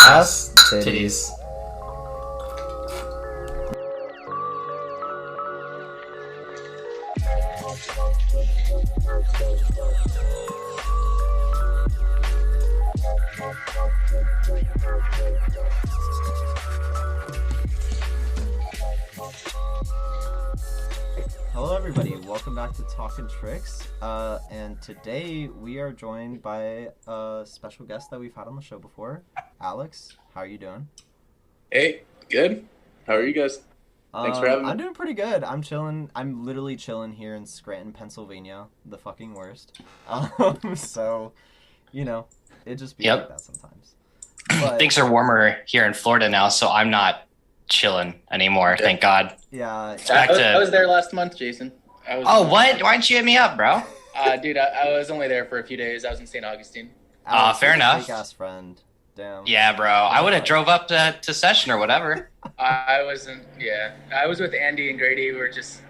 Ass titties. Hello everybody, welcome back to Talkin' Tricks, and today we are joined by a special guest that we've had on the show before. Alex, how are you doing? Hey, good. How are you guys? Thanks for having me. I'm doing pretty good. I'm chilling. I'm literally chilling here in Scranton, Pennsylvania, the fucking worst. So, you know, it just be like that sometimes. But, Things are warmer here in Florida now, so I'm not chilling anymore. Thank God. yeah. I was there last month, Jason. Oh, what? Why didn't you hit me up, bro? Dude, I was only there for a few days. I was in St. Augustine. Alex, fair you're a enough. Fake-ass friend. Damn. Yeah, bro. I would have drove up to session or whatever. I wasn't. Yeah, I was with Andy and Grady. We were just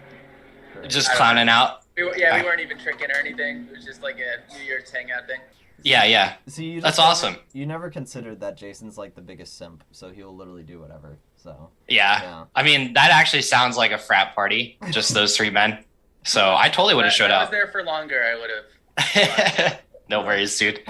Just clowning out. we weren't even tricking or anything. It was just like a New Year's hangout thing. Yeah. See, you That's just awesome. You never considered that Jason's like the biggest simp, so he'll literally do whatever. So. Yeah. Yeah. I mean, that actually sounds like a frat party, just those three men. So I totally would have showed If I was up. there for longer, I would have. No worries, dude.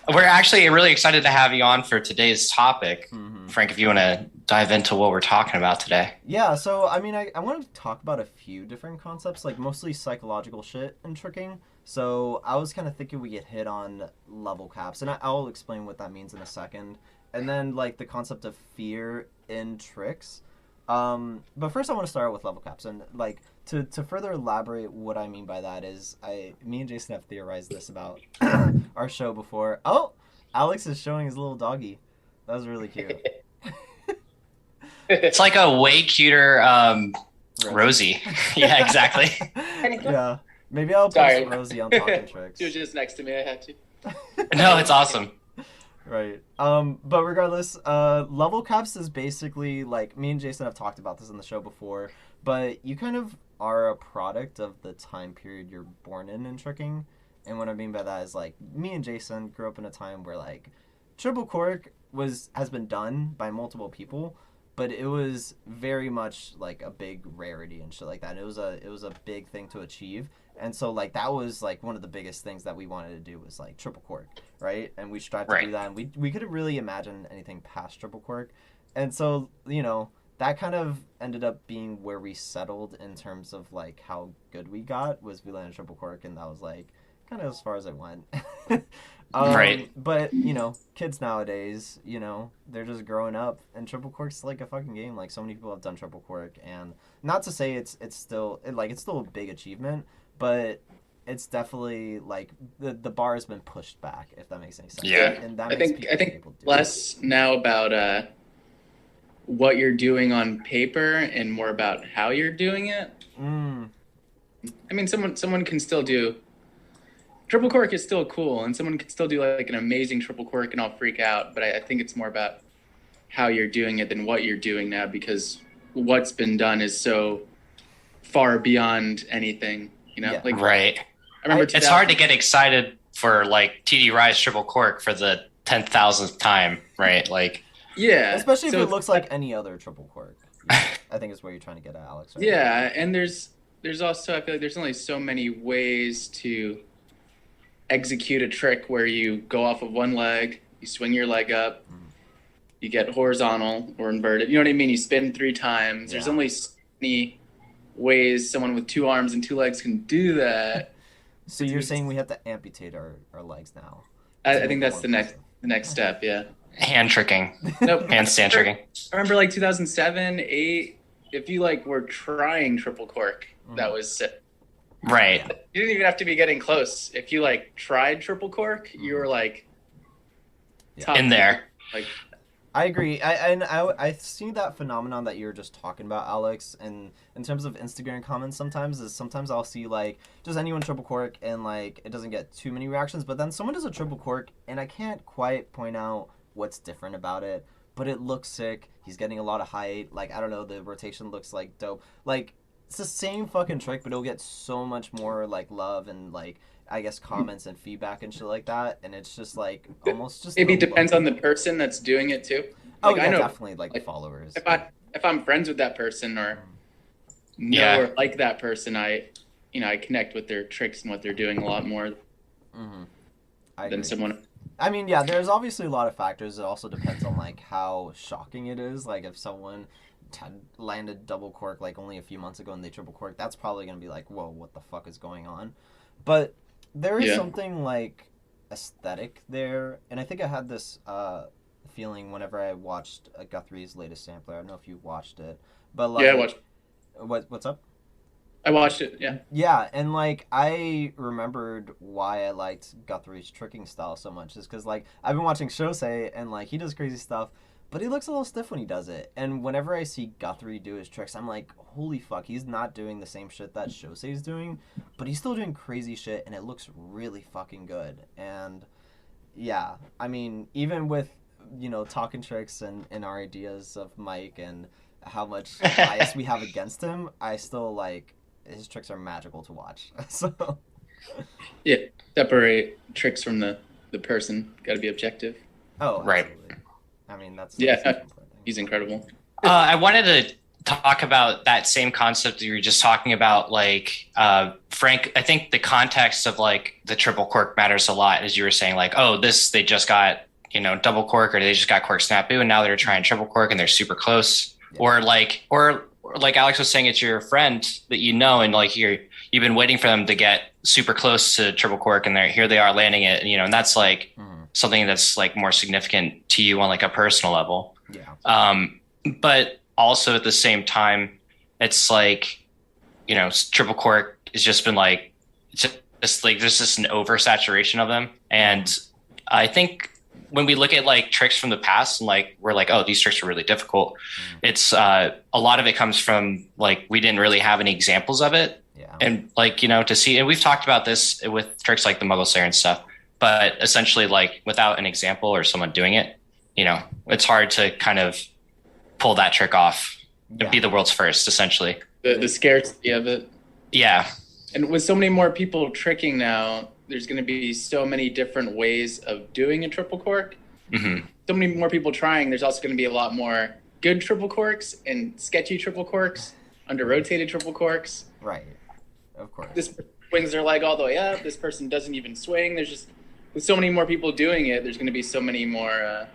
We're actually really excited to have you on for today's topic. Mm-hmm. Frank, if you want to dive into what we're talking about today. Yeah, so I mean, I wanted to talk about a few different concepts, like mostly psychological shit in tricking. So I was kind of thinking we could hit on level caps, and I'll explain what that means in a second. And then like the concept of fear in tricks. But first I want to start with level caps, and like to further elaborate what I mean by that is me and Jason have theorized this about our show before. Oh, Alex is showing his little doggy. That was really cute. It's like a way cuter Rosie. Yeah, exactly. Yeah. Maybe I'll Sorry. post Rosie on Talking Tricks. She was just next to me. I had to. No, it's awesome. Right. But regardless, level caps is basically like me and Jason have talked about this in the show before, but you kind of are a product of the time period you're born in tricking. And what I mean by that is like me and Jason grew up in a time where like triple cork has been done by multiple people, but it was very much like a big rarity and shit like that. It was a big thing to achieve. And so like that was like one of the biggest things that we wanted to do was like triple cork, right? And we strived to do that, and we couldn't really imagine anything past triple cork. And so, you know, that kind of ended up being where we settled in terms of like how good we got was we landed triple cork, and that was like kind of as far as it went. Right. But, you know, kids nowadays, you know, they're just growing up, and triple cork's like a fucking game. Like so many people have done triple cork, and not to say it's still a big achievement, but it's definitely like the bar has been pushed back, if that makes any sense. Yeah. And that I makes think people do less now about what you're doing on paper and more about how you're doing it. Mm, I mean, someone can still do triple cork is still cool, and someone can still do like an amazing triple cork and I'll freak out. But I think it's more about how you're doing it than what you're doing now, because what's been done is so far beyond anything. You know, Yeah. like Right. I remember It's hard to get excited for like TD Rise triple cork for the 10,000th time, right? Like, yeah, especially if so it looks like any other triple cork. I think is where you're trying to get at, Alex. Right? yeah, and there's also, I feel like there's only so many ways to execute a trick where you go off of one leg, you swing your leg up, you get horizontal or inverted. You know what I mean? You spin 3 times. There's Yeah. only so many ways someone with 2 arms and 2 legs can do that. So you're saying we have to amputate our legs now? I think that's the next step. Yeah. hand tricking, Nope. handstand tricking. I remember like 2007, 8. If you like were trying triple cork, that was sick. Right. You didn't even have to be getting close. If you like tried triple cork, you were like top In there. Like I agree. I see that phenomenon that you were just talking about, Alex. And in terms of Instagram comments, sometimes I'll see like does anyone triple cork and like it doesn't get too many reactions, but then someone does a triple cork and I can't quite point out what's different about it, but it looks sick. He's getting a lot of height. Like I don't know, the rotation looks like dope. Like it's the same fucking trick, but it'll get so much more like love and like I guess comments and feedback and shit like that, and it's just like almost just Maybe it the depends on the person that's doing it too. Oh Like, yeah, I know, definitely like the like, followers. if I'm friends with that person or know Yeah. or like that person, I connect with their tricks and what they're doing a lot more Mm-hmm. I than agree. someone. I mean, yeah, there's obviously a lot of factors. It also depends on like how shocking it is. Like if someone landed double cork like only a few months ago and they triple cork, that's probably gonna be like, whoa, what the fuck is going on? But there is Yeah. something like aesthetic there, and I think I had this feeling whenever I watched Guthrie's latest sampler. I don't know if you watched it, but like, Yeah, what's up? I watched it. Yeah. Yeah, and like I remembered why I liked Guthrie's tricking style so much is because like I've been watching Shosei and like he does crazy stuff, but he looks a little stiff when he does it. And whenever I see Guthrie do his tricks, I'm like, holy fuck, he's not doing the same shit that Shosei's doing, but he's still doing crazy shit, and it looks really fucking good. And yeah, I mean, even with talking tricks and our ideas of Mike and how much bias we have against him, I still like. His tricks are magical to watch. So Yeah. Separate tricks from the person. Got to be objective. oh, Right. absolutely. I mean, that's Yeah. the important thing. He's incredible. I wanted to talk about that same concept that you were just talking about. Like, Frank, I think the context of like the triple cork matters a lot, as you were saying, like, oh, they just got, double cork, or they just got cork snafu, and now they're trying triple cork and they're super close. Yeah. Or like Alex was saying, it's your friend that and like you've been waiting for them to get super close to triple cork, and here they are landing it, and that's like something that's like more significant to you on like a personal level. Yeah. But also at the same time, it's like, triple cork has just been like, it's like there's just an oversaturation of them. And I think when we look at like tricks from the past and like we're like, oh, these tricks are really difficult, it's a lot of it comes from like we didn't really have any examples of it. Yeah. And like, to see, and we've talked about this with tricks like the Muggle Slayer and stuff, but essentially like without an example or someone doing it, it's hard to kind of pull that trick off and be the world's first, essentially. The scarcity of it. Yeah. And with so many more people tricking now, there's going to be so many different ways of doing a triple cork. Mm-hmm. So many more people trying. There's also going to be a lot more good triple corks and sketchy triple corks, under rotated triple corks. Right. Of course. This person swings their leg all the way up. This person doesn't even swing. There's just, with so many more people doing it, there's going to be so many more.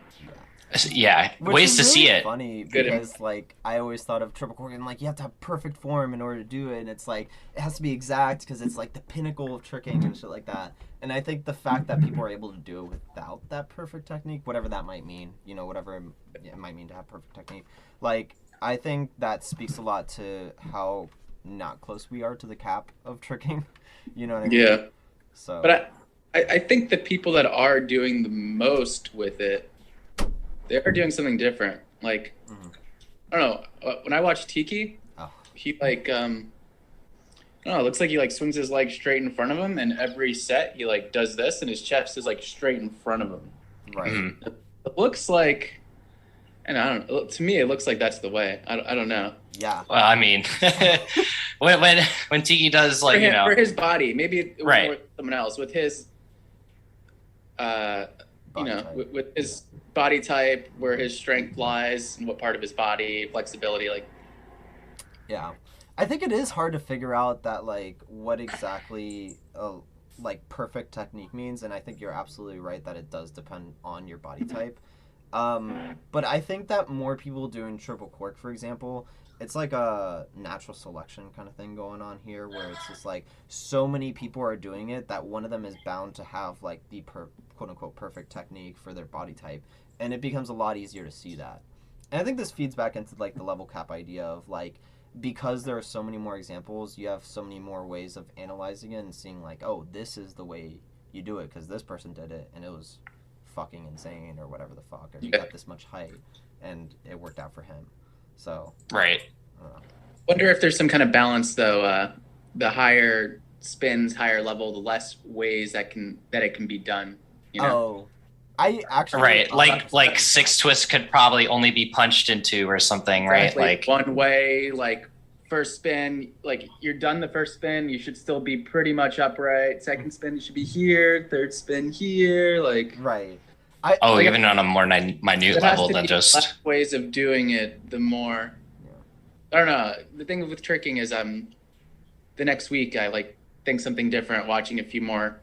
Yeah. Which Ways is to really see it. funny Good. because like I always thought of triple cork and like you have to have perfect form in order to do it, and it's like it has to be exact because it's like the pinnacle of tricking and shit like that. And I think the fact that people are able to do it without that perfect technique, whatever that might mean, whatever it might mean to have perfect technique, like I think that speaks a lot to how not close we are to the cap of tricking. You know what I mean? Yeah. So. But I think the people that are doing the most with it, they are doing something different. Like, I don't know. When I watch Tiki, he like, I don't know. It looks like he like swings his leg straight in front of him, and every set he like does this, and his chest is like straight in front of him. Right. Mm-hmm. It looks like, and I don't know. To me, it looks like that's the way. I don't know. Yeah. Well, I mean, when Tiki does like, for his body, maybe it would Right. work with someone else with his, Body type. with his body type, where his strength lies, and what part of his body, flexibility, like. Yeah, I think it is hard to figure out that like what exactly like perfect technique means, and I think you're absolutely right that it does depend on your body type. But I think that more people doing triple cork, for example, it's like a natural selection kind of thing going on here, where it's just like so many people are doing it that one of them is bound to have like the quote unquote perfect technique for their body type, and it becomes a lot easier to see that. And I think this feeds back into like the level cap idea of like, because there are so many more examples, you have so many more ways of analyzing it and seeing like, oh, this is the way you do it because this person did it and it was fucking insane or whatever the fuck, or he got this much height and it worked out for him. So right. Wonder if there's some kind of balance though. The higher spins, higher level, the less ways that it can be done. Oh, I actually Right. Like six twists could probably only be punched into or something, right? Exactly. Like one way, like first spin, like you're done the first spin, you should still be pretty much upright. Second spin, you should be here. Third spin here, like. Right. Oh, even on a more minute There has level to than be just. less ways of doing it. The more, I don't know. The thing with tricking is, the next week I like think something different. Watching a few more,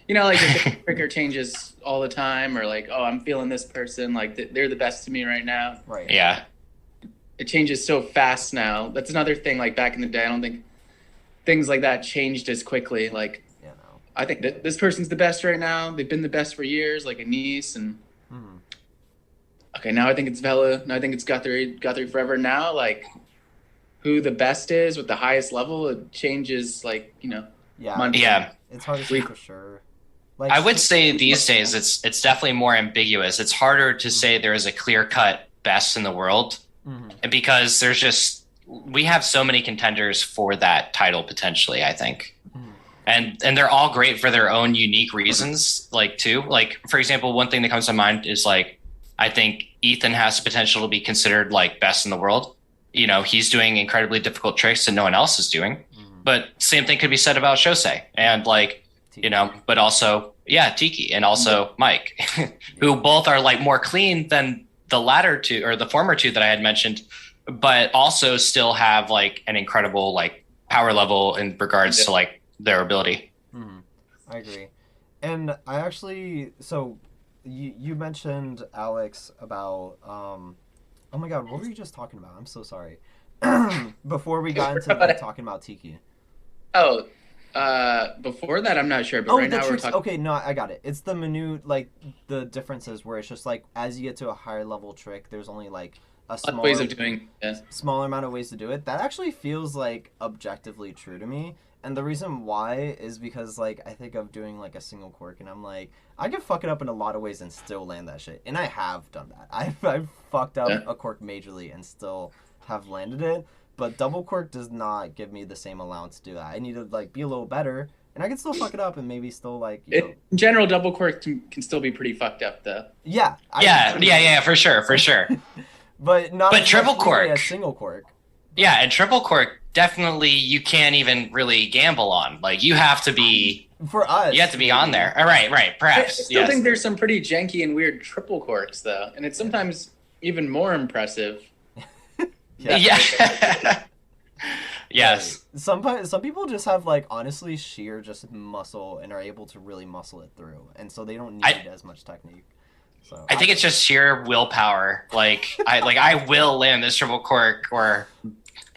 like if the tricker changes all the time, or like, oh, I'm feeling this person, like they're the best to me right now. Right. Yeah. It changes so fast now. That's another thing. Like back in the day, I don't think things like that changed as quickly. Like, Yeah. No. I think that this person's the best right now. They've been the best for years, like Anise and. Mhm. Okay, now I think it's Vela. Now I think it's Guthrie forever. Now, like, who the best is with the highest level, it changes, like, Yeah. Monday. Yeah. It's hard to say for sure. Like, I would say these days it's definitely more ambiguous. It's harder to say there is a clear cut best in the world, Mhm. because we have so many contenders for that title potentially, I think. Mhm. And they're all great for their own unique reasons, like too. Like, for example, one thing that comes to mind is like, I think Ethan has the potential to be considered like best in the world. He's doing incredibly difficult tricks that no one else is doing. Mhm. But same thing could be said about Shosei and like, but also, Tiki and also Mike, who both are like more clean than the latter two or the former two that I had mentioned, but also still have like an incredible like power level in regards to like their ability. Mhm. I agree. And I actually, so you mentioned, Alex, about oh my god, what were you just talking about? I'm so sorry. Before we got into like, talking about Tiki. Oh, before that, I'm not sure, but right the now we're tricks. talking. Okay, no, I got it. It's the minute, like the differences where it's just like as you get to a higher level trick, there's only like a smaller Ways of doing. Yeah. smaller amount of ways to do it. That actually feels like objectively true to me. And the reason why is because like I think of doing like a single quirk and I'm like I can fuck it up in a lot of ways and still land that shit. And I have done that. I've fucked up a quirk majorly and still have landed it. But double quirk does not give me the same allowance to do that. I need to like be a little better and I can still fuck it up and maybe still like In general, double quirk can still be pretty fucked up, though. Yeah. Yeah, for sure. But not But as triple much leeway quirk. as single quirk. Yeah, and triple quirk definitely you can't even really gamble on. Like you have to be For us. you have to be on there. All right, I perhaps. still Yes. think there's some pretty janky and weird triple quirks, though, and it's sometimes even more impressive. Yeah. Yes. Right. Some people just have like honestly sheer just muscle and are able to really muscle it through, and so they don't need as much technique. So I think it's just sheer willpower. Like I will land this triple quirk or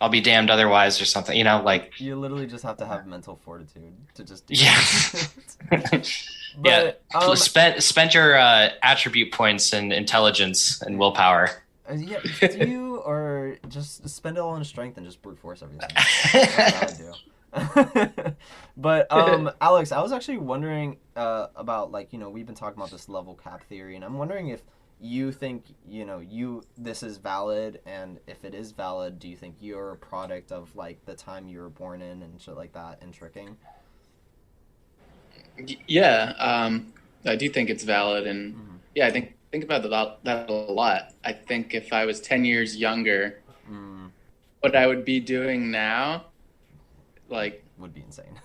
I'll be damned otherwise or something. Like you literally just have to have mental fortitude to just do yes. But, spend your attribute points in intelligence and willpower. Yeah, do you or just spend it all in strength and just brute force everything? That's what I would do. But Alex, I was actually wondering about like we've been talking about this level cap theory, and I'm wondering if you think this is valid, and if it is valid, do you think you're a product of like the time you were born in and shit like that in tricking? Yeah, I do think it's valid, and yeah, I think about that a lot. I think if I was 10 years younger, what I would be doing now, like, would be insane.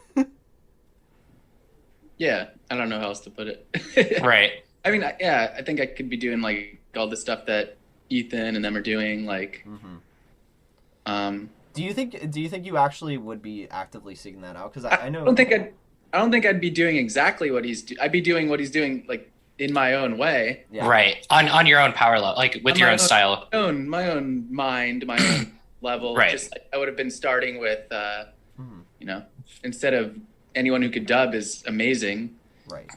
Yeah, I don't know how else to put it. Right. I mean, I think I could be doing like all the stuff that Ethan and them are doing, like. Do you think you actually would be actively seeking that out? Because I know. I don't think I'd be doing exactly what I'd be doing what he's doing, like in my own way. Yeah. Right. On your own power level, like with your own style. My own mind, my own level. Right. Just like I would have been starting with, instead of anyone who could dub is amazing. Right.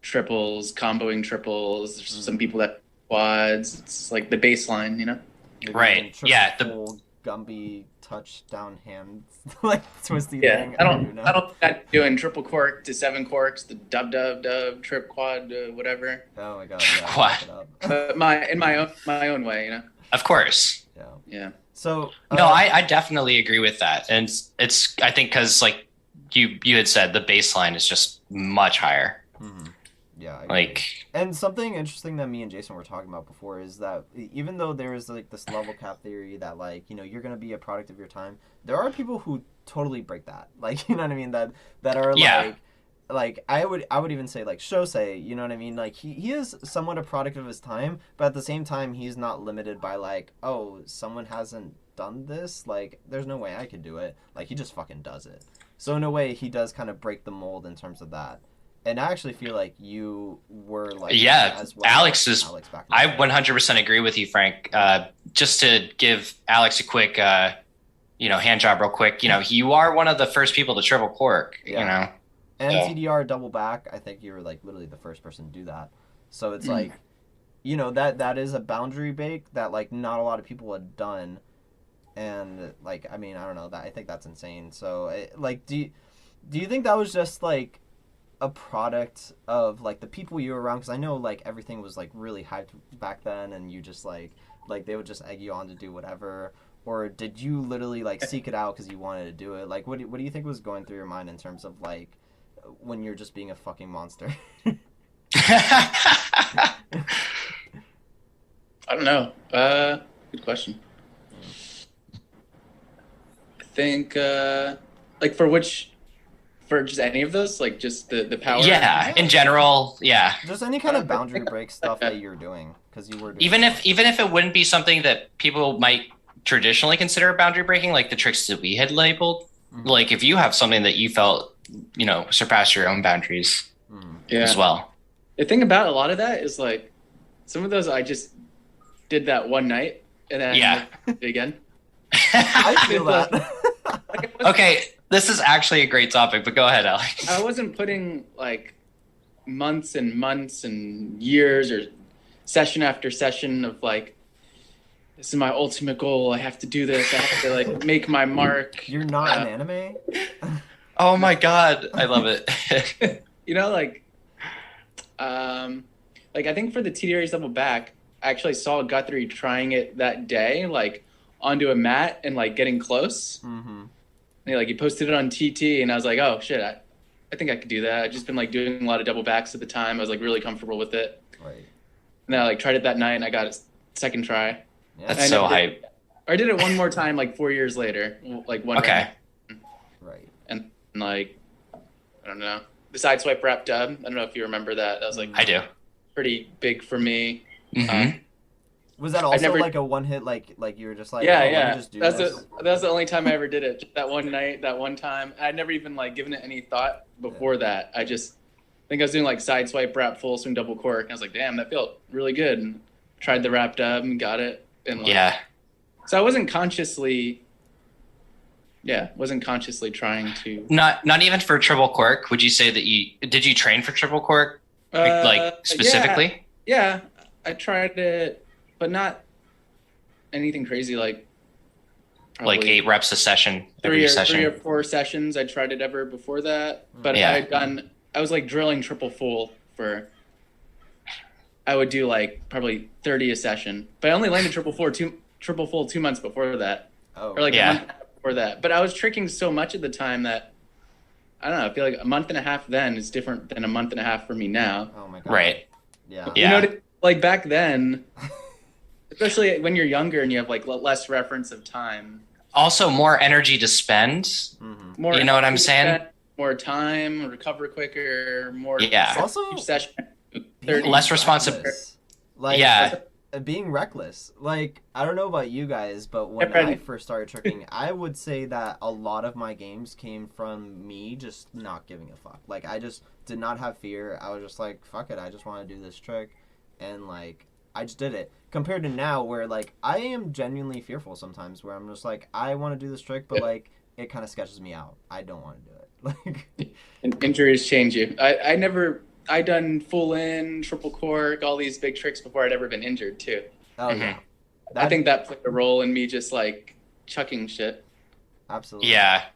Triples, comboing triples. There's some people that quads. It's like the baseline, Maybe Right. Yeah. The Gumby touchdown hand like twisty Yeah, thing. I don't think I'm doing triple cork to 7 corks, the dub trip quad whatever. Oh my god! Yeah, What? But in my own way, Of course. Yeah. So No, I definitely agree with that, and it's I think because like you had said, the baseline is just much higher. Yeah, I agree. Like, And something interesting that me and Jason were talking about before is that even though there is like this level cap theory that like you're gonna be a product of your time, there are people who totally break that. Like you know what I mean that are yeah, like I would even say like Shosei, you know what I mean? Like he is somewhat a product of his time, but at the same time he's not limited by like, oh, someone hasn't done this, like there's no way I could do it. Like he just fucking does it. So in a way he does kind of break the mold in terms of that. And I actually feel like you were like that yeah. as well. Alex is. Alex back in I the day. 100% agree with you, Frank. Just to give Alex a quick, hand job real quick. You are one of the first people to triple cork. Yeah. And So. TDR double back, I think you were like literally the first person to do that. So it's Mm. like, that is a boundary break that like not a lot of people had done, and like I mean I don't know that I think that's insane. So like do you think that was just like a product of like the people you were around? Because I know like everything was like really hyped back then, and you just like they would just egg you on to do whatever. Or did you literally like seek it out because you wanted to do it? Like, what do you think was going through your mind in terms of like when you're just being a fucking monster? I don't know. Good question. I think like for just any of those, like just the power. Yeah, in general, yeah. Just any kind of boundary break stuff that you're doing because you were doing Even if it wouldn't be something that people might traditionally consider boundary breaking, like the tricks that we had labeled, Mhm. like if you have something that you felt, surpassed your own boundaries Yeah. as well. The thing about a lot of that is like some of those I just did that one night and then Yeah. did it again. I feel that. Like, Okay, this is actually a great topic, but go ahead, Alex. I wasn't putting like months and months and years or session after session of like, this is my ultimate goal. I have to do this. I have to like make my mark. You're not an anime. Oh my god, I love it. Like I think for the TDR's double back, I actually saw Guthrie trying it that day, like onto a mat and like getting close. Mm-hmm. And he posted it on TT, and I was like, oh shit, I think I could do that. I'd just been like doing a lot of double backs at the time. I was like really comfortable with it. Right. And then I like tried it that night, and I got it second try. Yeah. That's I so never hype. Or I did it one more time, like 4 years later, like one. Okay. Right. And like, I don't know, the side swipe wrap dub. I don't know if you remember that. That was like I do. pretty big for me. Mhm. Was that also never- like a one hit? Like you were just like, Yeah, oh, let me yeah. just do That's this? the only time I ever did it. Just that one night, that one time. I'd never even like given it any thought before that. I think I was doing like side swipe wrap full swing double cork, and I was like, damn, that felt really good. And tried the wrap dub and got it. And like, Yeah. So I wasn't consciously trying to. Not even for triple cork. Would you say that did you train for triple cork like specifically? Yeah, I tried it, but not anything crazy like. Like probably 8 reps a session every three session. or 4 sessions. I tried it ever before that, but Yeah. I was like drilling triple full for. I would do like probably 30 a session, but I only landed triple full 2 months before that, Oh. or like Yeah. a month before that. But I was tricking so much at the time that I don't know. I feel like a month and a half then is different than a month and a half for me now. Oh my god. Right. Yeah. Yeah. You know, like back then, especially when you're younger and you have like less reference of time. Also more energy to spend. Mm-hmm. More, You know what I'm saying? More time, recover quicker, more. Yeah. Also, each session. Being 30. Less responsibility. reckless. Like, Yeah. Being reckless. Like, I don't know about you guys, but when Yeah, Freddie. I first started tricking, I would say that a lot of my games came from me just not giving a fuck. Like, I just did not have fear. I was just like, fuck it, I just want to do this trick. And, like, I just did it. Compared to now, where, like, I am genuinely fearful sometimes, where I'm just like, I want to do this trick, but, Yeah. like, it kind of sketches me out. I don't want to do it. Like, And injuries change you. I done full in, triple cork, all these big tricks before I'd ever been injured too. oh, yeah. I think that played a role in me just like chucking shit. Absolutely. Yeah.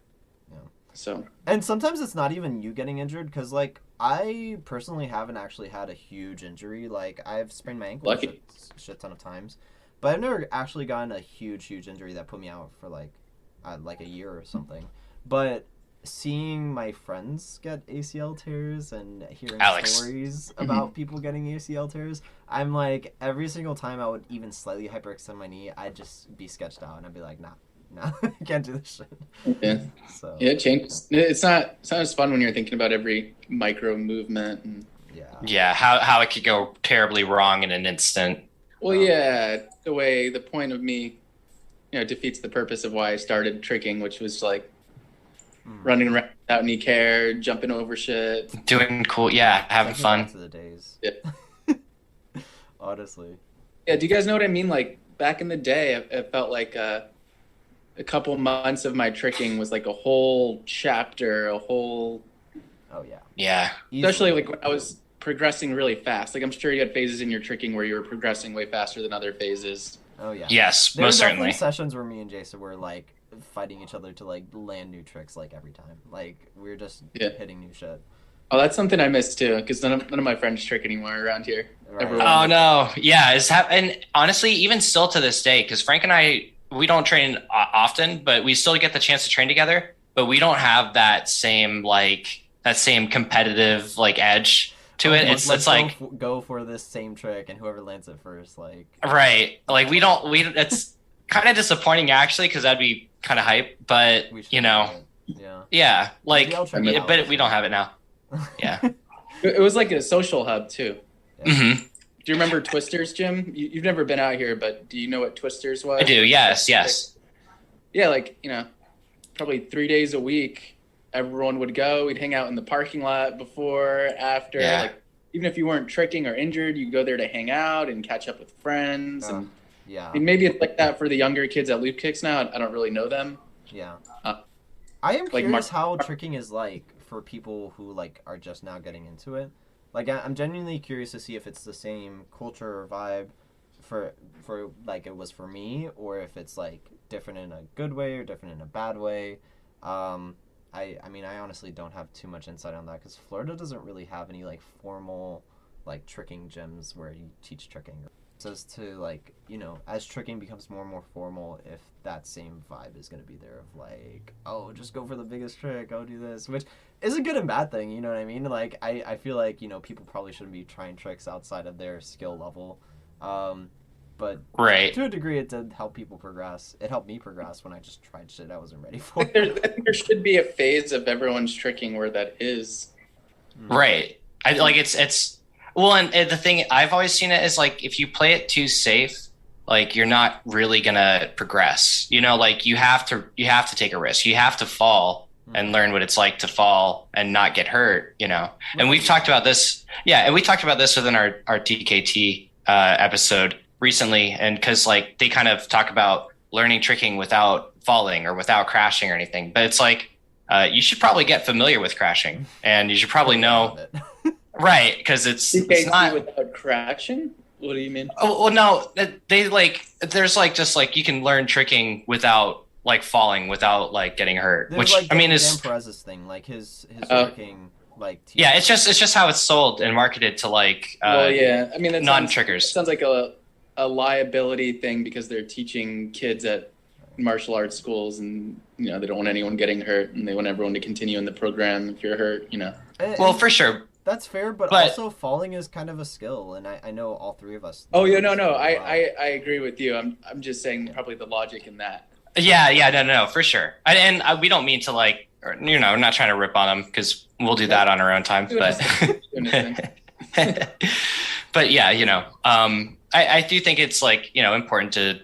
So And sometimes it's not even you getting injured, because, like, I personally haven't actually had a huge injury. Like, I've sprained my ankle Lucky. a shit ton of times, but I've never actually gotten a huge injury that put me out for, like a year or something. But seeing my friends get ACL tears and hearing Alex. stories about people getting ACL tears, I'm like, every single time I would even slightly hyperextend my knee, I'd just be sketched out and I'd be like, nah, I can't do this shit. Yeah. So Yeah, it changes. It's not as fun when you're thinking about every micro movement. And, yeah. Yeah, how it could go terribly wrong in an instant. well, yeah, the point of me, defeats the purpose of why I started tricking, which was like running around without any care, jumping over shit. Doing cool, yeah, having Taking fun. back to the days. Yeah. Honestly. Yeah, do you guys know what I mean? Like back in the day, it felt like a couple months of my tricking was like a whole chapter, a whole. Oh yeah. Yeah. Especially like when I was progressing really fast. Like I'm sure you had phases in your tricking where you were progressing way faster than other phases. Oh yeah. Yes, There were most definitely certainly. sessions where me and Jason were like fighting each other to like land new tricks like every time. Like we were just Yeah. hitting new shit. Oh, that's something I miss too, because none of my friends trick anymore around here. Right. Everyone- Oh no, yeah, and honestly, even still to this day, because Frank and I, we don't train often, but we still get the chance to train together. But we don't have that same competitive like edge to it. Let's It's like go for this same trick and whoever lands it first, like right, like we it's kind of disappointing actually, because that'd be kind of hype. But we should you know, do it. Yeah. yeah, like Maybe I'll check it out. but we don't have it now. Yeah. It was like a social hub too. Hmm. Do you remember Twisters, Jim? You've never been out here, but do you know what Twisters was? I do. Yes. Yes. Yeah, like, probably 3 days a week, everyone would go. We'd hang out in the parking lot before, after. Yeah. Like, even if you weren't tricking or injured, you'd go there to hang out and catch up with friends. And Yeah. I mean, maybe it's like that for the younger kids at Loop Kicks now. I don't really know them. Yeah. Uh, I am like curious how tricking is like for people who like are just now getting into it. Like I'm genuinely curious to see if it's the same culture or vibe for like it was for me, or if it's like different in a good way or different in a bad way. I mean I honestly don't have too much insight on that because Florida doesn't really have any like formal like tricking gyms where you teach tricking. So as to like, as tricking becomes more and more formal, if that same vibe is going to be there of like, oh, just go for the biggest trick, oh, do this, which is a good and bad thing, you know what I mean? Like, I feel like, people probably shouldn't be trying tricks outside of their skill level. But Right. to a degree, it did help people progress. It helped me progress when I just tried shit I wasn't ready for. I think there should be a phase of everyone's tricking where that is. Right. I like it's well, and the thing I've always seen it is like if you play it too safe, like you're not really gonna progress. Like you have to take a risk. You have to fall and learn what it's like to fall and not get hurt. And we've talked about this. Yeah, and we talked about this within our TKT episode recently, and because like they kind of talk about learning tricking without falling or without crashing or anything, but it's like you should probably get familiar with crashing, and you should probably know. Right, because it's not without crashing. What do you mean? Oh well, no, they like there's like just like you can learn tricking without like falling, without like getting hurt. There's which like I mean Dan is Perez's thing, like his tricking, like yeah, it's just how it's sold and marketed to like Well, yeah, I mean that non-trickers. sounds like a liability thing because they're teaching kids at martial arts schools, and they don't want anyone getting hurt, and they want everyone to continue in the program if you're hurt. Well, for sure. That's fair, but also falling is kind of a skill, and I know all three of us. Oh yeah, no, I agree with you. I'm just saying probably the logic in that. Yeah, no, for sure. And we don't mean to like, we're not trying to rip on them because we'll do that on our own time. But yeah, I do think it's like important to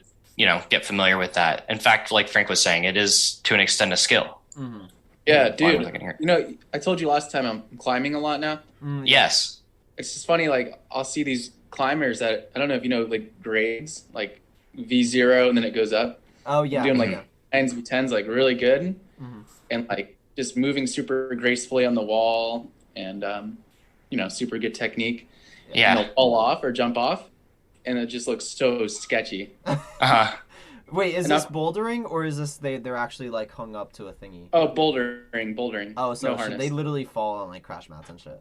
get familiar with that. In fact, like Frank was saying, it is to an extent a skill. Mm-hmm. Yeah, dude. I told you last time I'm climbing a lot now. Yes. It's just funny, like I'll see these climbers that I don't know if you know like grades, like V0 and then it goes up. Oh yeah. Doing like 9s, V10s, like really good, and like just moving super gracefully on the wall, and super good technique. Yeah. And they'll fall off or jump off, and it just looks so sketchy. Wait, is this bouldering or is this they're actually like hung up to a thingy? Oh, bouldering. Oh, so no harness. They literally fall on like crash mats and shit.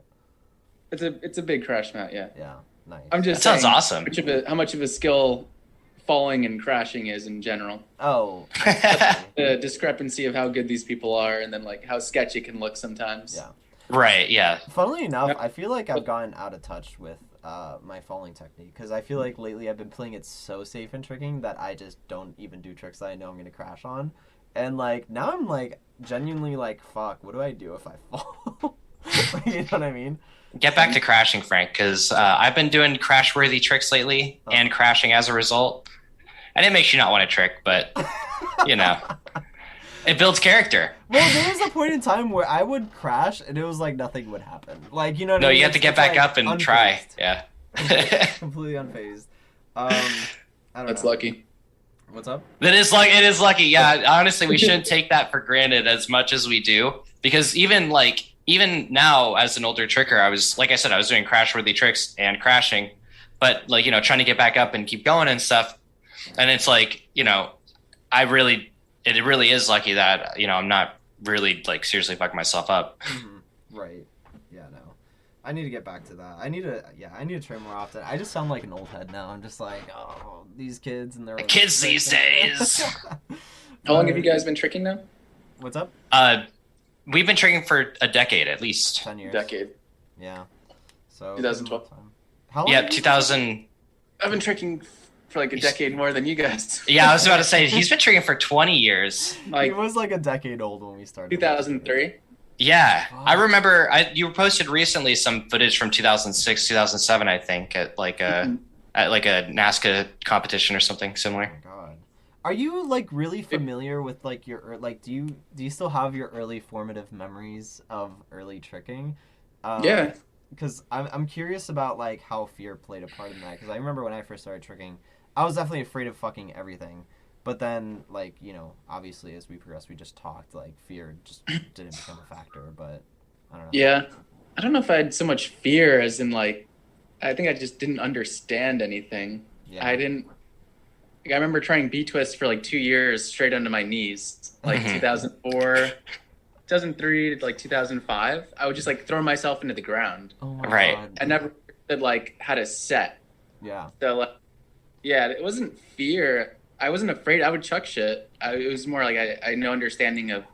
It's a big crash mat, yeah. Yeah, nice. I'm just that sounds saying awesome. How much of a skill falling and crashing is in general. Oh, The discrepancy of how good these people are, and then like how sketchy it can look sometimes. yeah. Right, yeah. Funnily enough, Yep. I feel like I've gotten out of touch with my falling technique because I feel like lately I've been playing it so safe and tricking that I just don't even do tricks that I know I'm gonna crash on, and like now I'm like genuinely like, fuck, what do I do if I fall? You know what I mean? Get back to crashing, Frank, because I've been doing crash-worthy tricks lately and crashing as a result. And it makes you not want to trick, but, you know, it builds character. Well, there was a point in time where I would crash and it was like nothing would happen. Like, you know what I No, mean? you have to get It's back like up and try. unfazed. Yeah. Completely unfazed. I don't That's know. lucky. What's up? It is lucky. Yeah, honestly, we shouldn't take that for granted as much as we do, because even now as an older tricker, I was doing crash-worthy tricks and crashing, but like, you know, trying to get back up and keep going and stuff. And it's like, you know, it really is lucky that, you know, I'm not really like seriously fucking myself up. Right. Yeah, no. I need to get back to that. I need to train more often. I just sound like an old head now. I'm just like, oh, these kids and their Kids these days. How long have you guys been tricking now? What's up? We've been tricking for a decade at least. 10 years. Decade. Yeah. So 2012. How long? Yeah, have you- 2000. I've been tricking for like a decade more than you guys. Yeah, I was about to say he's been tricking for 20 years. He Like was like a decade old when we started. 2003. Yeah, Wow. I remember. You posted recently some footage from 2006, 2007, I think, at like a NASCA competition or something similar. Oh my god. Are you like really familiar with like your like do you still have your early formative memories of early tricking? Yeah. Because I'm curious about like how fear played a part in that. Because I remember when I first started tricking, I was definitely afraid of fucking everything. But then, like, you know, obviously as we progressed, we just talked. Like, fear just didn't become a factor. But I don't know. Yeah. I don't know if I had so much fear as in like, I think I just didn't understand anything. Yeah. I didn't. Like, I remember trying B twist for like 2 years straight onto my knees, like Mhm. 2004, 2003 to like 2005. I would just like throw myself into the ground. Oh my Right. god. I never understood like how to set. Yeah. So like, yeah, it wasn't fear. I wasn't afraid. I would chuck shit. It was more like I had no understanding of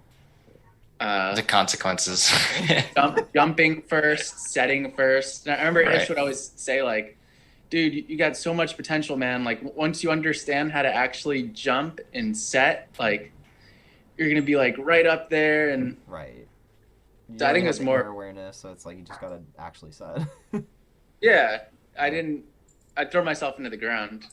The consequences. jumping first, setting first. And I remember Right. Ish would always say like, dude, you got so much potential, man. Like once you understand how to actually jump and set, like you're gonna be like right up there. And Right. You So I think have it's the more- inner awareness, so it's like you just gotta actually set. yeah, I'd throw myself into the ground.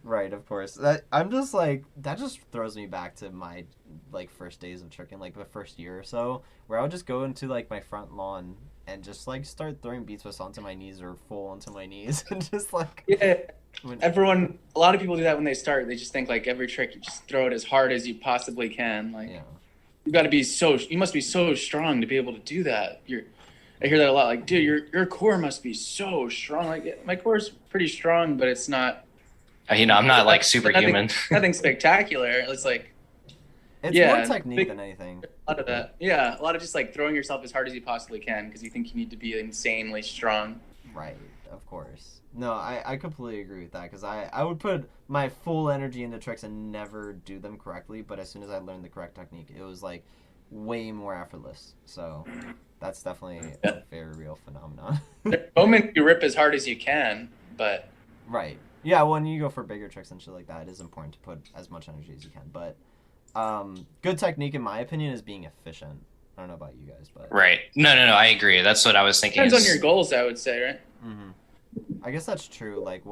Right, of course. That I'm just like that just throws me back to my like first days of tricking, like the first year or so, where I would just go into like my front lawn and just like start throwing beat twists onto my knees or full onto my knees and just like Yeah, when, a lot of people do that when they start. They just think like every trick, you just throw it as hard as you possibly can. Like yeah. you must be so strong to be able to do that. I hear that a lot. Like, dude, your core must be so strong. Like, my core is pretty strong, but it's not You know, I'm not like superhuman. nothing spectacular. It's like It's Yeah, more technique big- than anything. a lot of that. Yeah, a lot of just like throwing yourself as hard as you possibly can because you think you need to be insanely strong. Right, of course. No, I completely agree with that because I would put my full energy into tricks and never do them correctly, but as soon as I learned the correct technique, it was like way more effortless. So that's definitely a very real phenomenon. The moment you rip as hard as you can, but Right. Yeah, when you go for bigger tricks and shit like that, it is important to put as much energy as you can. But good technique, in my opinion, is being efficient. I don't know about you guys, but Right. No, I agree. That's what I was thinking. depends on is- your goals, I would say, right? hmm I guess that's true. Like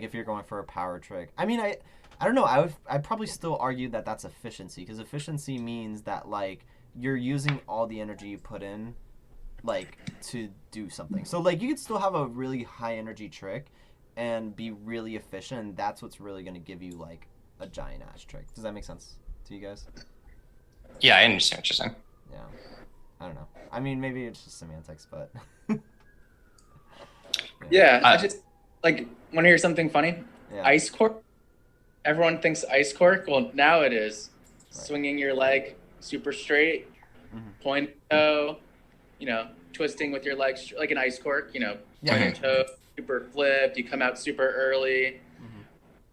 if you're going for a power trick. I mean, I don't know. I'd probably still argue that that's efficiency because efficiency means that like you're using all the energy you put in, like to do something. So like you could still have a really high energy trick and be really efficient. And that's what's really gonna give you like a giant ass trick. Does that make sense to you guys? Yeah, I understand what you're saying. Yeah. I don't know. I mean, maybe it's just semantics, but. Yeah, I Uh, just like want to hear something funny. Yeah. Ice cork. Everyone thinks ice cork. Well, now it is. Right. Swinging your leg super straight, Mhm. point toe, twisting with your legs like an ice cork. Yeah. Point your toe, super flipped. You come out super early. Mhm.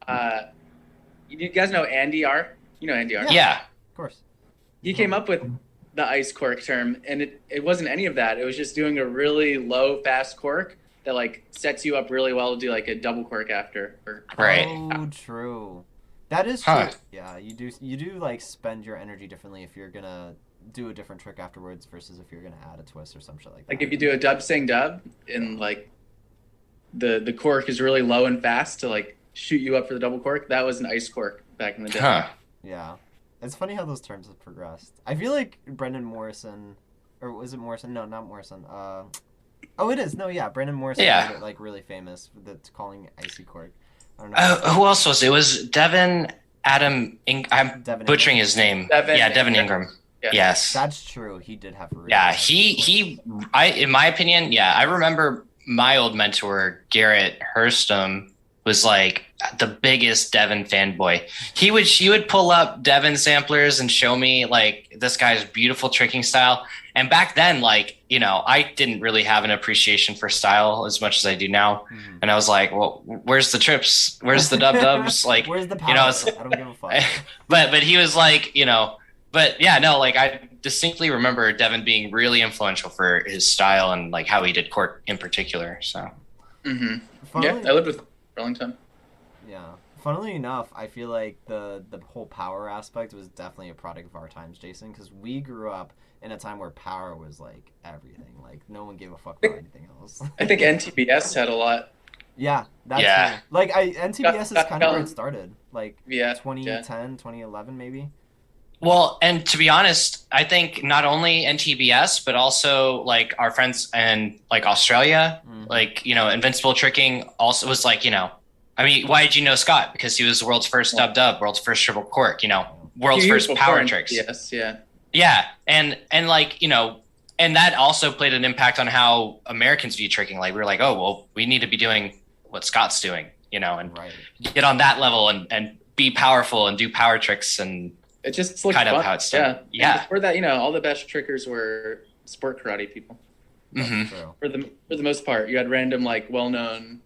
You guys know Andy R? You know Andy R? Yeah. Of course. He came up with the ice cork term, and it wasn't any of that. It was just doing a really low, fast cork that like sets you up really well to do like a double cork after. Right. Oh, true. That is true. Huh. Yeah, you do like spend your energy differently if you're gonna do a different trick afterwards versus if you're gonna add a twist or some shit like that. Like if you do a dub sing dub, and like the cork is really low and fast to like shoot you up for the double cork, that was an ice cork back in the day. Huh. Yeah. It's funny how those terms have progressed. I feel like Brendan Morrison, or was it Morrison? No, not Morrison. Oh, it is. No, yeah, Brendan Morrison Yeah. made it like really famous that's calling icy cork. I don't know. Who else was it? It was Devin Adam. I'm Devin butchering Ingram. his name. Devin Yeah, Devin Ingram. Ingram. Yeah. Yes. That's true. He did have a really Yeah, good in my opinion, yeah, I remember my old mentor, Garrett Hurstum, was like the biggest Devin fanboy. He would pull up Devin samplers and show me like this guy's beautiful tricking style. And back then, like, you know, I didn't really have an appreciation for style as much as I do now. Mhm. And I was like, well, where's the trips? Where's the dubs? Like, Where's the power? you know, it's, I don't give a fuck. but he was like, you know, but yeah, no, like I distinctly remember Devin being really influential for his style and like how he did cork in particular. So Mm-hmm. Funnily- Yeah, I lived with Burlington. Yeah. Funnily enough, I feel like the whole power aspect was definitely a product of our times, Jason, because we grew up in a time where power was like everything. Like no one gave a fuck about anything else. I think NTBS had a lot. Yeah, that's Yeah. true. Like NTBS is kind of where it started. Like Yeah, 2010, 2011 maybe. well, and to be honest, I think not only NTBS, but also like our friends in like Australia, Mhm. like, you know, Invincible Tricking also was like, you know, I mean, why did you know Scott? Because he was the world's first dub, world's first triple cork, you know, world's Few years first power before tricks. NTBS, yeah. Yeah, and like, you know, and that also played an impact on how Americans view tricking. Like we were like, oh well, we need to be doing what Scott's doing, you know, and Right. get on that level and be powerful and do power tricks and It just looked kind of fun. how it's Yeah. done. Yeah. And before that, you know, all the best trickers were sport karate people. That's Mhm. true. For the most part, you had random like well-known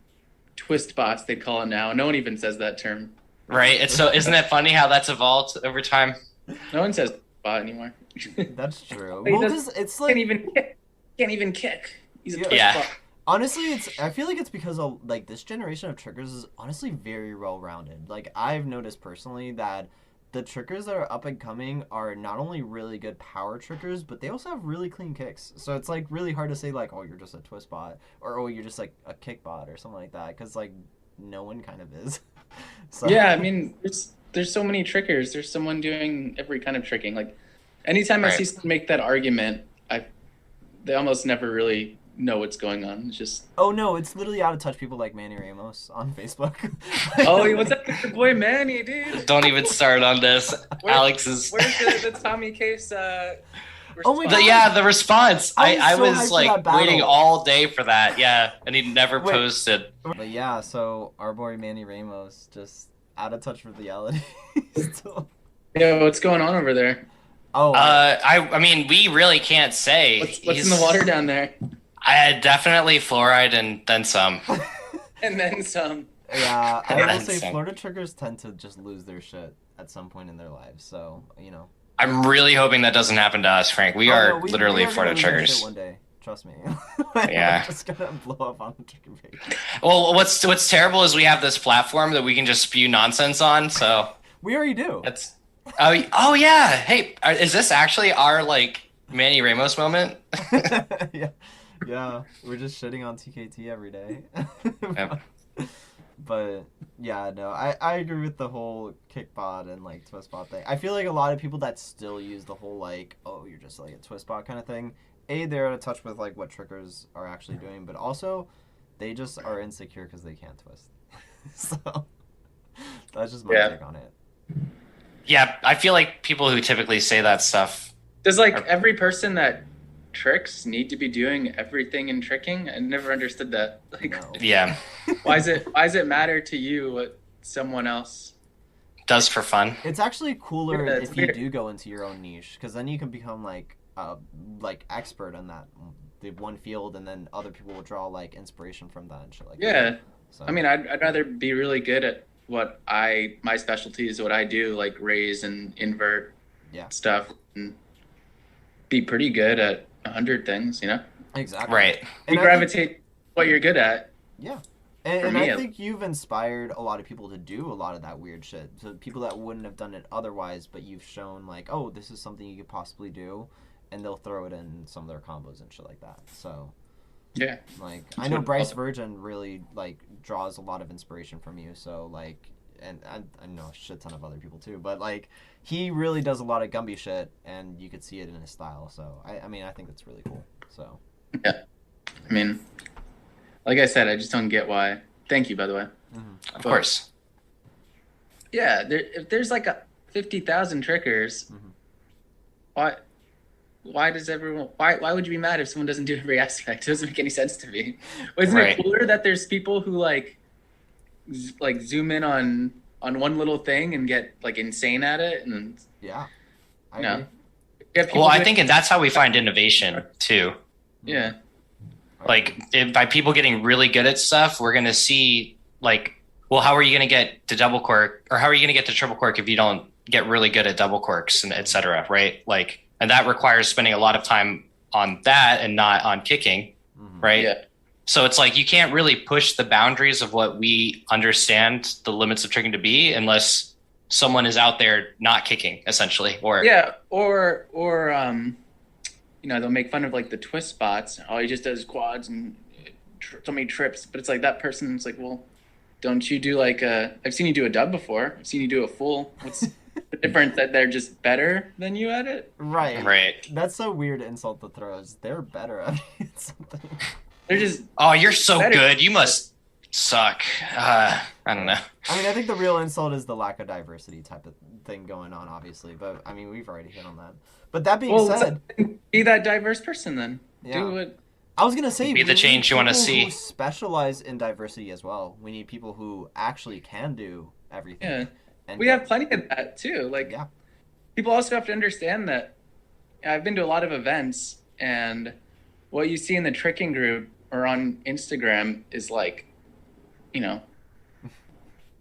twist bots, they'd call them now. No one even says that term. Right. It's so isn't it funny how that's evolved over time? No one says bot anymore. That's true. He Well, does- 'cause it's can't like even kick. Can't even kick. He's a twist Yeah. bot. honestly, I feel like it's because of like this generation of trickers is honestly very well rounded. Like I've noticed personally that the trickers that are up and coming are not only really good power trickers, but they also have really clean kicks. So it's like really hard to say like, oh, you're just a twist bot, or oh, you're just like a kick bot or something like that, because like no one kind of is. So Yeah, I mean, there's so many trickers. There's someone doing every kind of tricking. Like, anytime I Right. see someone make that argument, they almost never really know what's going on. It's just, Oh no, it's literally out of touch people like Manny Ramos on Facebook. oh, what's up with your boy Manny, dude? Don't even start on this. Where- Alex is Where's the Tommy Case? Oh my the, yeah, the response. I I was so hyped was for like that battle. waiting all day for that. Yeah, and he never Wait. posted. But yeah, so our boy Manny Ramos just out of touch with reality. Still. Yo, what's going on over there? Oh, I mean, we really can't say. What's in the water down there? I had definitely fluoride and then some. And then some. yeah. I Yeah, will that's say insane. Florida trickers tend to just lose their shit at some point in their lives. So you know. I'm really hoping that doesn't happen to us, Frank. We Oh, are no, literally we are Florida gonna lose our shit triggers. one day. Trust me. Yeah. I'm just gonna blow up on the chicken page. Well, what's terrible is we have this platform that we can just spew nonsense on. So We already do. that's oh yeah. Hey, is this actually our like Manny Ramos moment? yeah. Yeah. We're just shitting on TKT every day. Yep. But yeah, no, I agree with the whole kickbot and like twist bot thing. I feel like a lot of people that still use the whole like, oh, you're just like a twist bot kind of thing. They're out of touch with like what trickers are actually doing, but also they just are insecure because they can't twist. So that's just my Yeah. take on it. Yeah, I feel like people who typically say that stuff. Does like every person that tricks need to be doing everything in tricking? I never understood that. Like, No. Yeah, why does it matter to you what someone else? does for fun. It's actually cooler Yeah, it's if you weird. do go into your own niche, because then you can become like expert in that the one field, and then other people will draw like inspiration from that and shit like that. Yeah, So, I mean, I'd rather be really good at my specialty is what I do, like raise and invert Yeah. stuff, and be pretty good at 100 things, you know? Exactly. Right. You And I think, gravitate what you're good at. yeah. For And me, I think you've inspired a lot of people to do a lot of that weird shit. So people that wouldn't have done it otherwise, but you've shown like, oh, this is something you could possibly do, and they'll throw it in some of their combos and shit like that. So yeah. like, That's I know what- Bryce Virgin really like draws a lot of inspiration from you. So like, and I know a shit ton of other people too, but like, he really does a lot of Gumby shit, and you could see it in his style. So I mean, I think that's really cool. So I mean, like I said, I just don't get why. Thank you, by the way. Of course. Yeah, if there's like 50,000 trickers, Mhm. why does everyone? Why would you be mad if someone doesn't do every aspect? It doesn't make any sense to me. Isn't Right. it cooler that there's people who like zoom in on one little thing and get like insane at it, and yeah, I No. agree. you have people Well, I doing- think that's how we find innovation too. yeah. Like by people getting really good at stuff, we're gonna see like, well, how are you gonna get to double cork, or how are you gonna get to triple cork if you don't get really good at double corks and etc. Right? Like, and that requires spending a lot of time on that and not on kicking, Mhm. right? Yeah. So it's like you can't really push the boundaries of what we understand the limits of tricking to be unless someone is out there not kicking, essentially, or Yeah, or they'll make fun of like the twist spots. Oh, he just does quads and so many trips, but it's like that person's like, well, don't you do like I've seen you do a dub before. I've seen you do a full. What's the difference? That they're just better than you at it? Right. right. That's a weird insult to throw. Is they're better at something. They're just Oh, you're so Better. good. You must suck. I don't know. I mean, I think the real insult is the lack of diversity type of thing going on, obviously. But I mean, we've already hit on that. But that being said, be that diverse person then. yeah. Do it. I was gonna say Be the we change need you wanna people see. who specialize in diversity as well. We need people who actually can do everything. Yeah. And We have plenty of that too. Like Yeah. people also have to understand that I've been to a lot of events, and what you see in the tricking group or on Instagram is like,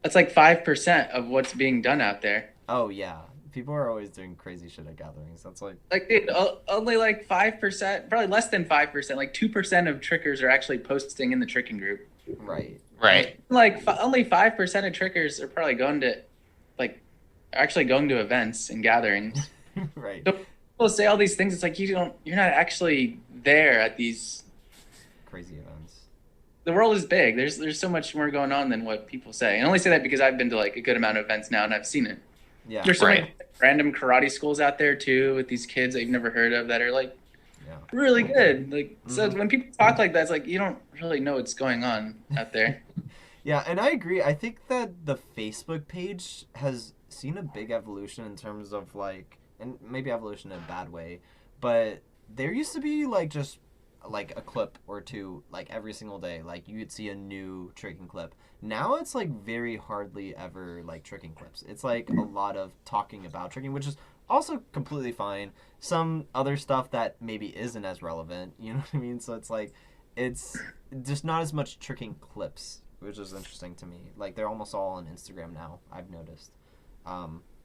that's like 5% of what's being done out there. Oh yeah, people are always doing crazy shit at gatherings. That's like Like, dude, only like 5%, probably less than 5%, like 2% of trickers are actually posting in the tricking group. right. Right. Like only 5% of trickers are probably going to events and gatherings. right. So people say all these things. It's like you're not actually there at these. Crazy events. The world is big. There's so much more going on than what people say. And I only say that because I've been to like a good amount of events now and I've seen it. Yeah. There's so Right. many random karate schools out there too with these kids that you've never heard of that are like Yeah. really good. Like so Mhm. when people talk like that, it's like you don't really know what's going on out there. Yeah, and I agree. I think that the Facebook page has seen a big evolution in terms of like, and maybe evolution in a bad way, but there used to be like just like a clip or two like every single day. Like you'd see a new tricking clip. Now it's like very hardly ever like tricking clips. It's like a lot of talking about tricking, which is also completely fine. Some other stuff that maybe isn't as relevant, you know what I mean? So it's like it's just not as much tricking clips, which is interesting to me. Like they're almost all on Instagram now, I've noticed.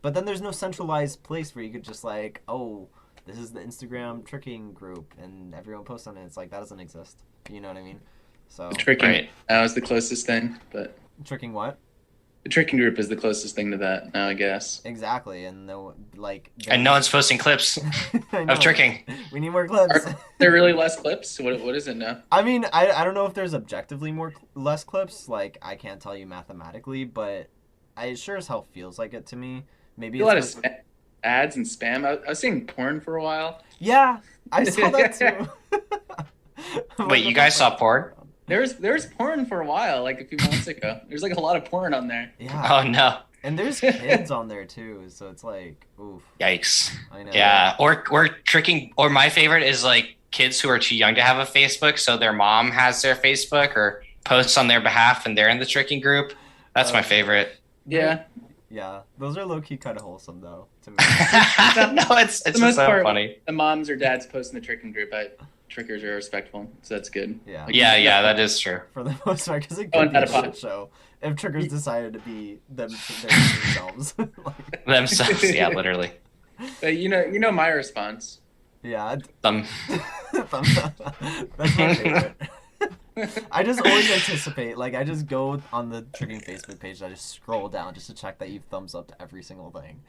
But then there's no centralized place where you could just like, oh, this is the Instagram tricking group and everyone posts on it. It's like that doesn't exist. You know what I mean? So The tricking Right. now is the closest thing, but tricking what? the tricking group is the closest thing to that now, I guess. Exactly, and no, like. And no one's posting clips I know. of tricking. We need more clips. Are there really less clips? What is it now? I mean, I don't know if there's objectively less clips. Like I can't tell you mathematically, but it sure as hell feels like it to me. Maybe A lot of it's ads and spam. I was seeing porn for a while. yeah, I saw that too. I'm Wait, like, you what guys the saw fuck? porn? There was porn for a while, like a few months ago. There's like a lot of porn on there. Yeah, Oh no. and there's kids on there too, so it's like, oof. Yikes. I know. Yeah. Or tricking, or my favorite is like kids who are too young to have a Facebook, so their mom has their Facebook or posts on their behalf and they're in the tricking group. That's my favorite. Yeah. Yeah, those are low key kind of wholesome though to me. No, it's the just most so part, funny. the moms or dads post in the tricking group. I trickers are respectful, so that's good. Yeah. Like, Yeah, that is true. For the most part, because it Oh, could be not a a pot. shit show if trickers decided to be themselves. Like, Themselves, yeah, literally. But you know my response. yeah, Them. that's my favorite. I just always anticipate, like, I just go on the tricking Facebook page and I just scroll down just to check that you've thumbs up to every single thing.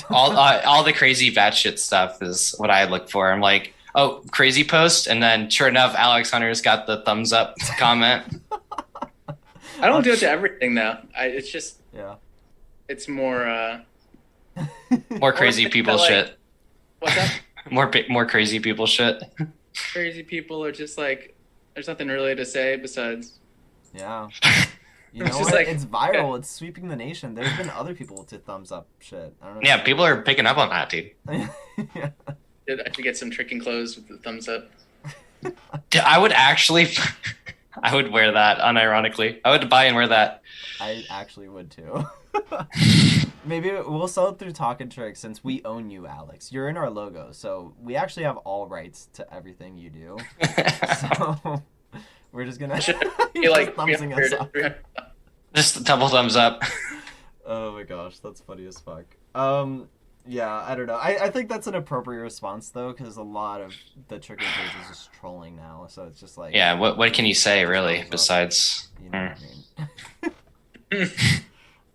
All the crazy batshit stuff is what I look for. I'm like, oh, crazy post, and then sure enough, Alex Hunter's got the thumbs up comment. I don't do it to everything though. It's just Yeah. it's more. More crazy think people that, like- shit. What's that? More crazy people shit. Crazy people are just like there's nothing really to say besides. Yeah. You It's know just what? like- It's viral. It's sweeping the nation. There's been other people to thumbs up shit. I don't know. Yeah, people are picking up on that, dude. Yeah. I should get some tricking clothes with the thumbs up. Dude, I would actually, I would wear that. Unironically, I would buy and wear that. I actually would too. Maybe we'll sell it through Talkin' Tricks since we own you, Alex. You're in our logo, so we actually have all rights to everything you do. So we're just gonna Should He's be like just thumbsing us 300, up. 300. Just a double thumbs up. Oh my gosh, that's funny as fuck. Yeah, I don't know. I think that's an appropriate response though, because a lot of the tricking page is just trolling now. So it's just like, Yeah, what can you say really besides? you know what I mean.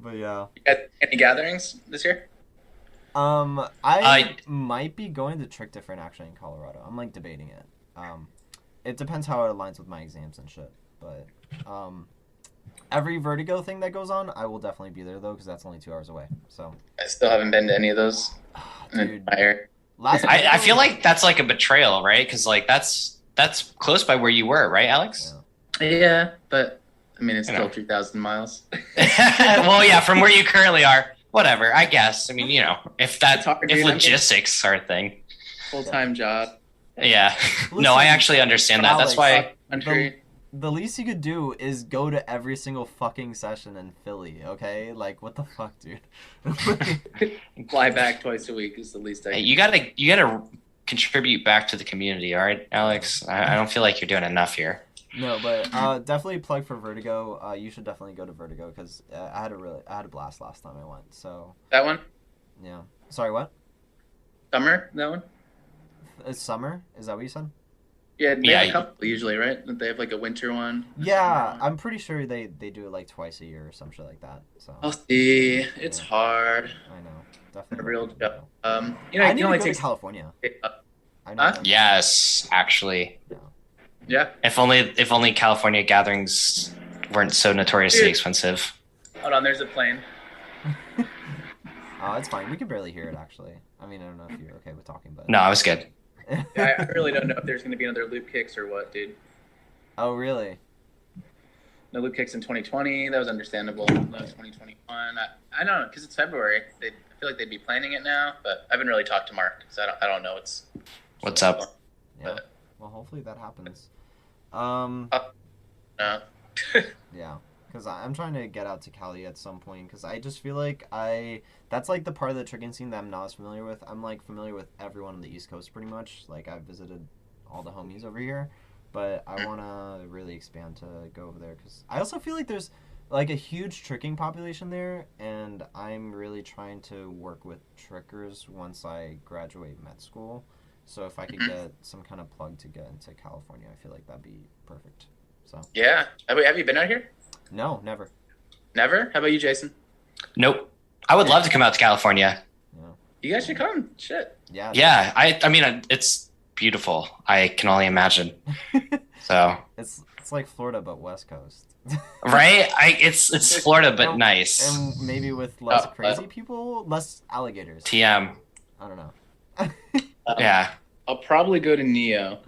But yeah. At any gatherings this year? I might be going to Trick Different actually in Colorado. I'm like debating it. It depends how it aligns with my exams and shit. But every Vertigo thing that goes on, I will definitely be there though, because that's only 2 hours away. So, I still haven't been to any of those. dude, My area. last I feel like that's like a betrayal, right? Because like that's close by where you were, right, Alex? Yeah, but I mean it's You still know. 3,000 miles. Well, yeah, from where you currently are, whatever. I guess. I mean, you know, if It's hard, dude. if I mean- logistics are a thing, Full-time job. yeah. Listen, No, I actually understand that. That's Alex, why. Country. the least you could do is go to every single fucking session in Philly, okay? Like, what the fuck, dude? Fly back twice a week is the least I Hey, can. you gotta contribute back to the community, all right, Alex? I don't feel like you're doing enough here. No, but definitely plug for Vertigo. You should definitely go to Vertigo because I had a blast last time I went. So That one? yeah. Sorry, what? Summer? That one? It's summer. Is that what you said? Yeah, they Yeah, have a you- couple usually, right? They have like a winter one. a Yeah, summer one. I'm pretty sure they do it like twice a year or some shit like that. So I'll see. It's hard. I know, definitely. A real Vertigo. job. You know, I you need can to only go to take. California. I know. Huh? that. Yes, actually. Yeah. If only California gatherings weren't so notoriously Dude. expensive. Hold on, there's a plane. Oh, it's fine. We can barely hear it actually. I mean, I don't know if you're okay with talking, but No, I was good. I really don't know if there's going to be another loop kicks or what, dude. Oh, really? No loop kicks in 2020. That was understandable. No 2021. I don't know because it's February. I feel like they'd be planning it now, but I haven't really talked to Mark because I don't know What's up? Yeah. Well, hopefully that happens. No. Yeah, because I'm trying to get out to Cali at some point because I just feel like that's like the part of the tricking scene that I'm not as familiar with. I'm like familiar with everyone on the East Coast pretty much. Like I've visited all the homies over here, but I want to really expand to go over there because I also feel like there's like a huge tricking population there, and I'm really trying to work with trickers once I graduate med school. So if I could get some kind of plug to get into California, I feel like that'd be perfect. So Yeah. Have you been out here? no, never. Never. How about you, Jason? Nope. I would love to come out to California. You guys should come. Shit. Yeah. Yeah, I mean it's beautiful. I can only imagine. So It's like Florida but West Coast. right, it's Florida but nice. And maybe with less Oh, crazy people, less alligators. TM. I don't know. Yeah. I'll probably go to Neo.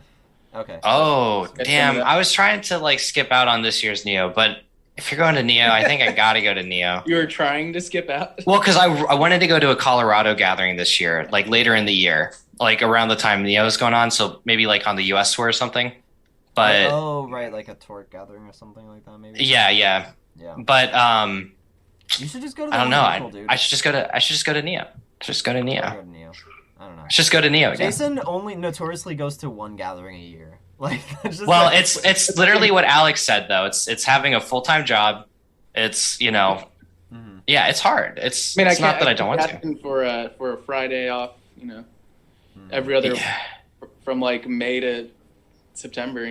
Okay. Oh It's damn! coming up. I was trying to like skip out on this year's Neo, but if you're going to Neo, I think I gotta go to Neo. You were trying to skip out. Well, because I wanted to go to a Colorado gathering this year, like later in the year, like around the time Neo is going on, so maybe like on the U.S. tour or something. But oh right, like a Torque gathering or something like that, maybe. yeah. Yeah. But You should just go to. The I don't know. local, dude. I should just go to Neo. Just go to I'll Neo. go to Neo. I don't know. Let's just go to Neo again. Jason only notoriously goes to one gathering a year. Like that's just Well, like, it's literally what Alex said though. It's having a full-time job. It's, Mhm. yeah, it's hard. I mean, It's not that I don't want can't to. be asking for a Friday off, Mhm. every other Yeah. from like May to September.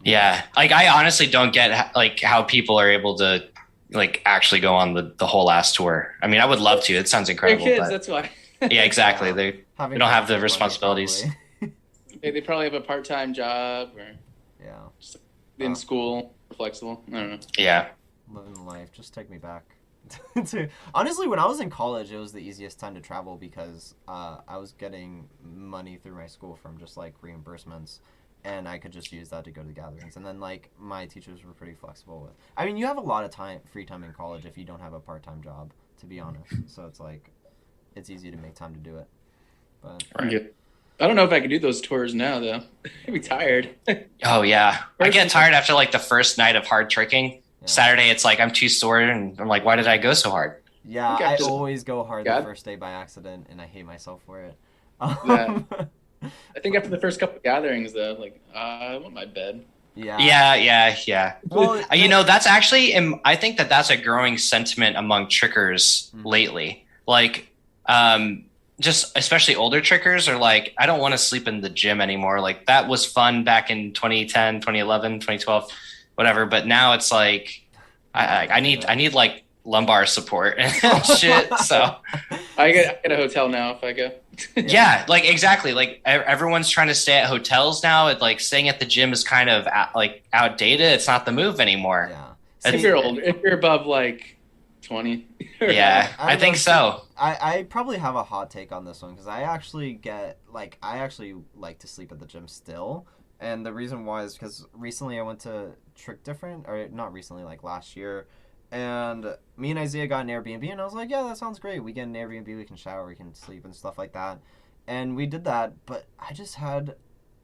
Yeah. Like I honestly don't get like how people are able to like actually go on the whole last tour. I mean, I would love to. It sounds They're incredible, kids, but that's why. yeah, exactly. Yeah. They Having don't have the money, responsibilities. probably. They probably have a part-time job or Yeah, in school, or flexible. I don't know. Yeah. living the life. Just take me back. Honestly, when I was in college, it was the easiest time to travel because I was getting money through my school from just like reimbursements, and I could just use that to go to the gatherings. And then like my teachers were pretty flexible with. I mean, you have a lot of free time in college if you don't have a part-time job, to be honest. So it's like, it's easy to make time to do it. But Right. Yeah. I don't know if I could do those tours now though. I'd be tired. Oh yeah. I get First- tired after like the first night of hard tricking. yeah. Saturday, it's like I'm too sore, and I'm like, why did I go so hard? Yeah, I think I I just- always go hard God. the first day by accident, and I hate myself for it. Yeah. I think after the first couple gatherings though, like I want my bed. yeah. Yeah. Well, That's actually, I think that's a growing sentiment among trickers Mhm. lately. Like, just especially older trickers are like, I don't want to sleep in the gym anymore. Like that was fun back in 2010, 2011, 2012, whatever. But now it's like, I need like lumbar support and shit. So I get a hotel now if I go. yeah, like exactly. Like everyone's trying to stay at hotels now. It like staying at the gym is kind of like outdated. It's not the move anymore. Yeah. If you're old, if you're above like 20. Yeah, I I think don't so. I probably have a hot take on this one because I actually like to sleep at the gym still, and the reason why is because recently I went to Trick Different, or not recently, like last year, and me and Isaiah got an Airbnb, and I was like, yeah, that sounds great. We get an Airbnb, we can shower, we can sleep, and stuff like that, and we did that. But I just had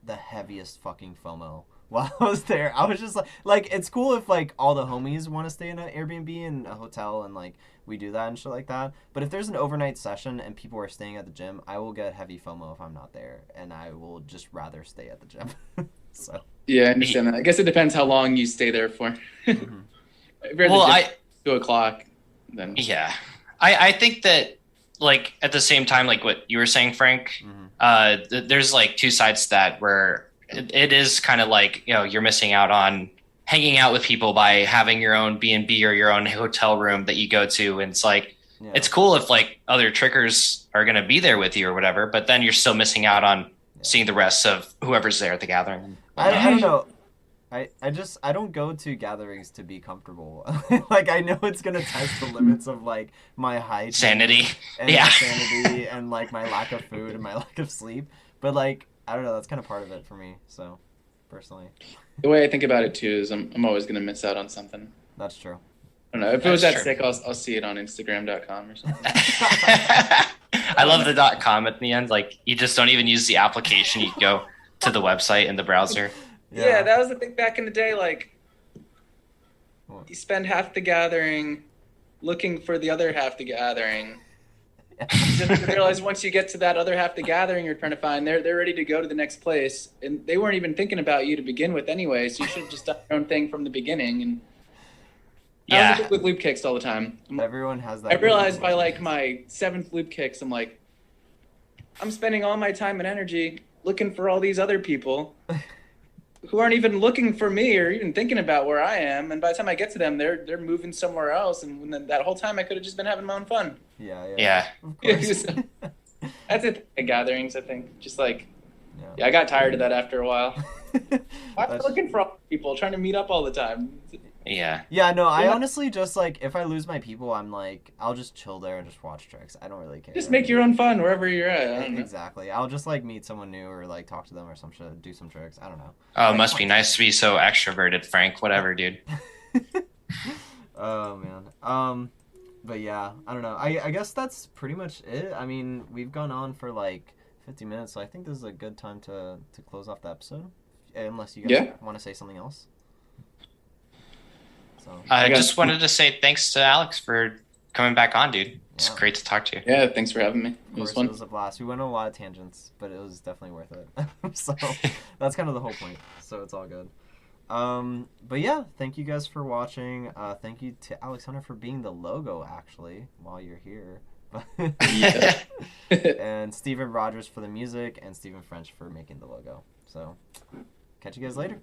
the heaviest fucking FOMO while I was there. I was just like it's cool if like all the homies want to stay in an Airbnb and a hotel and like we do that and shit like that. But if there's an overnight session and people are staying at the gym, I will get heavy FOMO if I'm not there, and I will just rather stay at the gym. So Yeah, I understand that. I guess it depends how long you stay there for. mhm. If you're at Well, the gym 2 o'clock, then yeah, I think that like at the same time, like what you were saying, Frank, Mhm. there's like two sides to that where it is kind of like, you're missing out on hanging out with people by having your own B&B or your own hotel room that you go to. And it's like, Yeah. it's cool if like other trickers are going to be there with you or whatever, but then you're still missing out on seeing the rest of whoever's there at the gathering. I don't know. I don't go to gatherings to be comfortable. Like I know it's gonna test the limits of like my height, Sanity. and Yeah. my sanity, and like my lack of food and my lack of sleep. But like I don't know, that's kind of part of it for me. So personally, the way I think about it too is I'm always gonna miss out on something. that's true. I don't know. If it was that That's true. sick, I'll see it on Instagram.com or something. I love the .com at the end. Like you just don't even use the application. You go to the website in the browser. Yeah, that was the thing back in the day. Like, What? you spend half the gathering looking for the other half the gathering. Just realize once you get to that other half the gathering you're trying to find, they're ready to go to the next place, and they weren't even thinking about you to begin with anyway. So you should have just done your own thing from the beginning. And I was Yeah. with loop kicks all the time. Everyone has that. I realized by like my 7th loop kicks, I'm like, I'm spending all my time and energy looking for all these other people who aren't even looking for me or even thinking about where I am. And by the time I get to them, they're moving somewhere else. And then that whole time I could have just been having my own fun. Yeah. Yeah. Of course. That's it at gatherings, I think. Just like, Yeah. yeah, I got tired of that after a while. I'm That's- looking for all people, trying to meet up all the time. Yeah. Yeah, no, I Yeah. honestly just like if I lose my people, I'm like I'll just chill there and just watch tricks. I don't really care. Just make your own fun wherever you're at. I don't know. Exactly. I'll just like meet someone new or like talk to them or some shit, do some tricks. I don't know. Oh, it must be nice to be so extroverted, Frank. Whatever, dude. Oh man. But yeah, I don't know. I guess that's pretty much it. I mean, we've gone on for like 50 minutes, so I think this is a good time to close off the episode. Unless you guys Yeah. want to say something else. So I got- just wanted to say thanks to Alex for coming back on, dude. It's Yeah. great to talk to you. Yeah, thanks for having me. Of It was course, fun. it was a blast. We went on a lot of tangents, but it was definitely worth it. So that's kind of the whole point. So it's all good. But yeah, thank you guys for watching. Thank you to Alex Hunter for being the logo, actually, while you're here. Yeah. And Steven Rogers for the music, and Stephen French for making the logo. So catch you guys later.